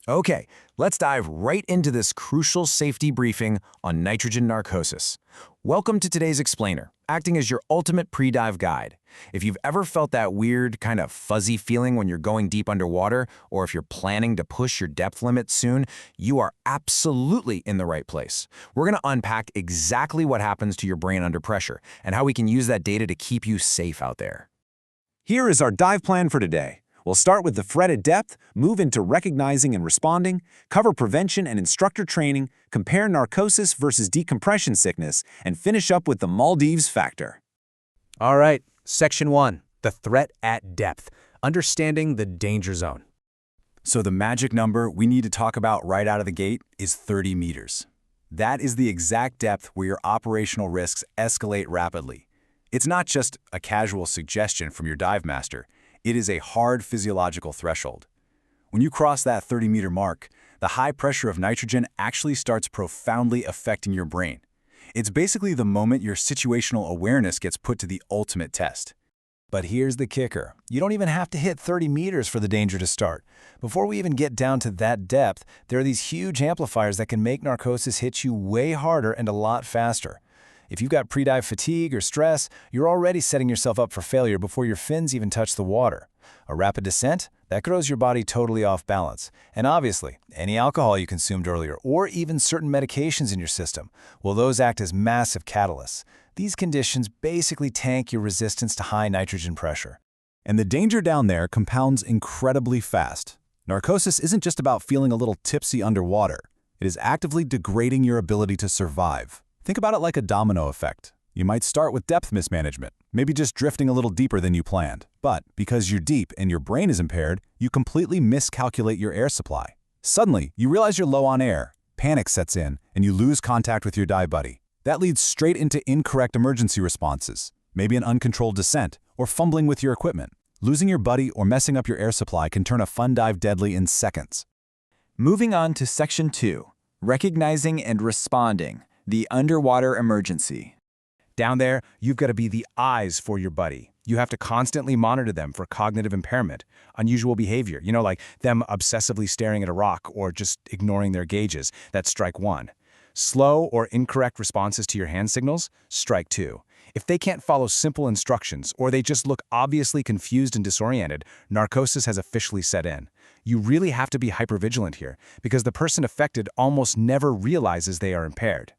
Okay, let's dive right into this crucial safety briefing on nitrogen narcosis. Welcome to today's explainer, acting as your ultimate pre-dive guide. If you've ever felt that weird, kind of fuzzy feeling when you're going deep underwater, or if you're planning to push your depth limit soon, you are absolutely in the right place. We're going to unpack exactly what happens to your brain under pressure and how we can use that data to keep you safe out there. Here is our dive plan for today. We'll start with the threat at depth, move into recognizing and responding, cover prevention and instructor training, compare narcosis versus decompression sickness, and finish up with the Maldives factor. All right, Section 1, the threat at depth, understanding the danger zone. So the magic number we need to talk about right out of the gate is 30 meters. That is the exact depth where your operational risks escalate rapidly. It's not just a casual suggestion from your dive master. It is a hard physiological threshold. When you cross that 30-meter mark, the high pressure of nitrogen actually starts profoundly affecting your brain. It's basically the moment your situational awareness gets put to the ultimate test. But here's the kicker. You don't even have to hit 30 meters for the danger to start. Before we even get down to that depth, there are these huge amplifiers that can make narcosis hit you way harder and a lot faster. If you've got pre-dive fatigue or stress, you're already setting yourself up for failure before your fins even touch the water. A rapid descent, that throws your body totally off balance. And obviously, any alcohol you consumed earlier, or even certain medications in your system, well, those act as massive catalysts. These conditions basically tank your resistance to high nitrogen pressure. And the danger down there compounds incredibly fast. Narcosis isn't just about feeling a little tipsy underwater. It is actively degrading your ability to survive. Think about it like a domino effect. You might start with depth mismanagement, maybe just drifting a little deeper than you planned. But because you're deep and your brain is impaired, you completely miscalculate your air supply. Suddenly, you realize you're low on air, panic sets in, and you lose contact with your dive buddy. That leads straight into incorrect emergency responses, maybe an uncontrolled descent, or fumbling with your equipment. Losing your buddy or messing up your air supply can turn a fun dive deadly in seconds. Moving on to Section 2, recognizing and responding. The underwater emergency. Down there, you've got to be the eyes for your buddy. You have to constantly monitor them for cognitive impairment, unusual behavior, like them obsessively staring at a rock or just ignoring their gauges. That's strike 1. Slow or incorrect responses to your hand signals, strike 2. If they can't follow simple instructions or they just look obviously confused and disoriented, narcosis has officially set in. You really have to be hypervigilant here because the person affected almost never realizes they are impaired.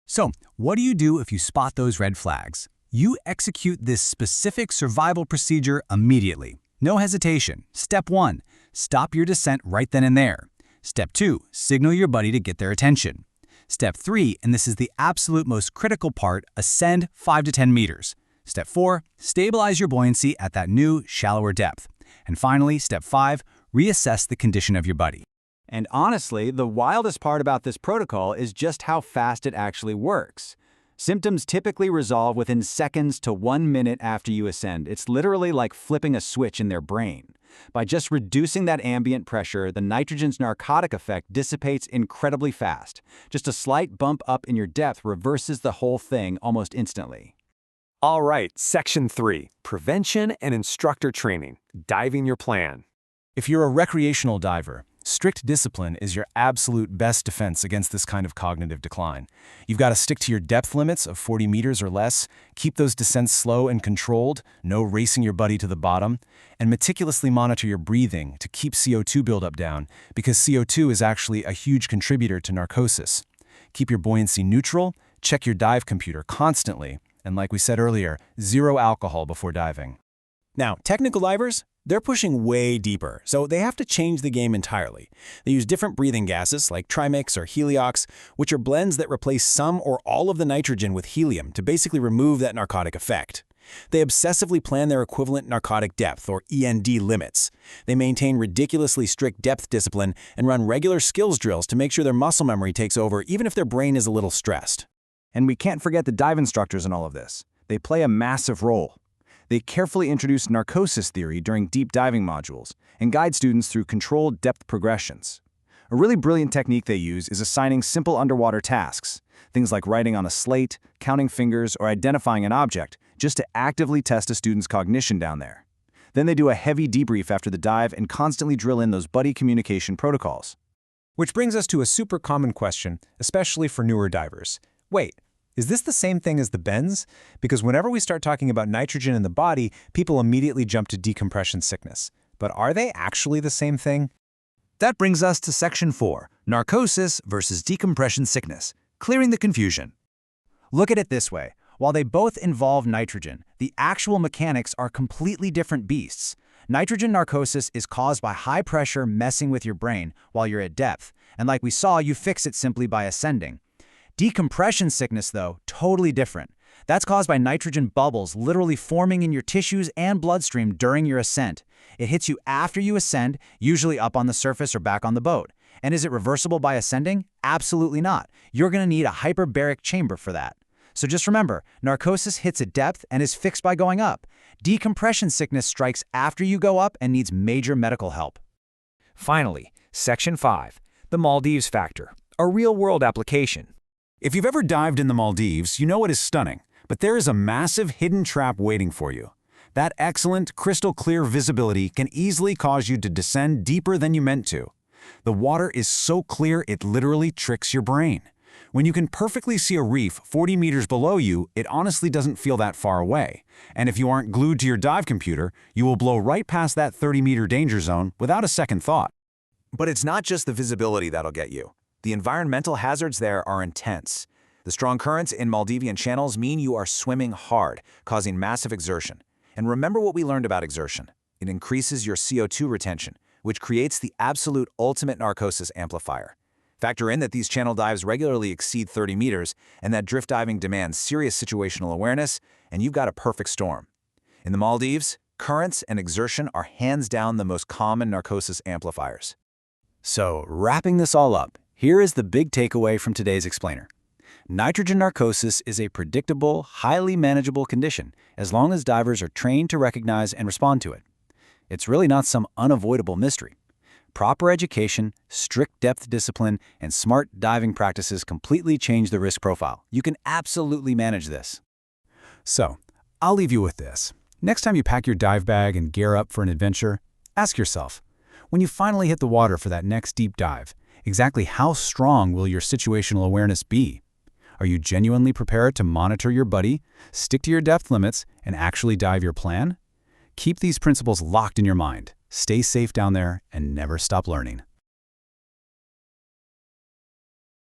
So, what do you do if you spot those red flags? You execute this specific survival procedure immediately. No hesitation. Step 1, stop your descent right then and there. Step 2, signal your buddy to get their attention. Step 3, and this is the absolute most critical part, ascend 5 to 10 meters. Step 4, stabilize your buoyancy at that new, shallower depth. And finally, Step 5, reassess the condition of your buddy. And honestly, the wildest part about this protocol is just how fast it actually works. Symptoms typically resolve within seconds to 1 minute after you ascend. It's literally like flipping a switch in their brain. By just reducing that ambient pressure, the nitrogen's narcotic effect dissipates incredibly fast. Just a slight bump up in your depth reverses the whole thing almost instantly. All right, Section 3, prevention and instructor training, diving your plan. If you're a recreational diver, strict discipline is your absolute best defense against this kind of cognitive decline. You've got to stick to your depth limits of 40 meters or less, keep those descents slow and controlled, no racing your buddy to the bottom, and meticulously monitor your breathing to keep CO2 buildup down, because CO2 is actually a huge contributor to narcosis. Keep your buoyancy neutral, check your dive computer constantly, and like we said earlier, zero alcohol before diving. Now, technical divers, they're pushing way deeper, so they have to change the game entirely. They use different breathing gases like trimix or heliox, which are blends that replace some or all of the nitrogen with helium to basically remove that narcotic effect. They obsessively plan their equivalent narcotic depth, or END limits. They maintain ridiculously strict depth discipline and run regular skills drills to make sure their muscle memory takes over even if their brain is a little stressed. And we can't forget the dive instructors in all of this. They play a massive role. They carefully introduce narcosis theory during deep diving modules and guide students through controlled depth progressions. A really brilliant technique they use is assigning simple underwater tasks, things like writing on a slate, counting fingers, or identifying an object, just to actively test a student's cognition down there. Then they do a heavy debrief after the dive and constantly drill in those buddy communication protocols. Which brings us to a super common question, especially for newer divers. Wait, is this the same thing as the bends? Because whenever we start talking about nitrogen in the body, people immediately jump to decompression sickness. But are they actually the same thing? That brings us to Section 4, Narcosis versus Decompression Sickness, clearing the confusion. Look at it this way. While they both involve nitrogen, the actual mechanics are completely different beasts. Nitrogen narcosis is caused by high pressure messing with your brain while you're at depth, and like we saw, you fix it simply by ascending. Decompression sickness, though, totally different. That's caused by nitrogen bubbles literally forming in your tissues and bloodstream during your ascent. It hits you after you ascend, usually up on the surface or back on the boat. And is it reversible by ascending? Absolutely not. You're going to need a hyperbaric chamber for that. So just remember, narcosis hits at depth and is fixed by going up. Decompression sickness strikes after you go up and needs major medical help. Finally, Section 5, the Maldives factor, a real-world application. If you've ever dived in the Maldives, you know it is stunning, but there is a massive hidden trap waiting for you. That excellent, crystal-clear visibility can easily cause you to descend deeper than you meant to. The water is so clear it literally tricks your brain. When you can perfectly see a reef 40 meters below you, it honestly doesn't feel that far away. And if you aren't glued to your dive computer, you will blow right past that 30-meter danger zone without a second thought. But it's not just the visibility that'll get you. The environmental hazards there are intense. The strong currents in Maldivian channels mean you are swimming hard, causing massive exertion. And remember what we learned about exertion. It increases your CO2 retention, which creates the absolute ultimate narcosis amplifier. Factor in that these channel dives regularly exceed 30 meters and that drift diving demands serious situational awareness, and you've got a perfect storm. In the Maldives, currents and exertion are hands down the most common narcosis amplifiers. So, wrapping this all up, here is the big takeaway from today's explainer. Nitrogen narcosis is a predictable, highly manageable condition as long as divers are trained to recognize and respond to it. It's really not some unavoidable mystery. Proper education, strict depth discipline, and smart diving practices completely change the risk profile. You can absolutely manage this. So, I'll leave you with this. Next time you pack your dive bag and gear up for an adventure, ask yourself, when you finally hit the water for that next deep dive, exactly how strong will your situational awareness be? Are you genuinely prepared to monitor your buddy, stick to your depth limits, and actually dive your plan? Keep these principles locked in your mind. Stay safe down there and never stop learning.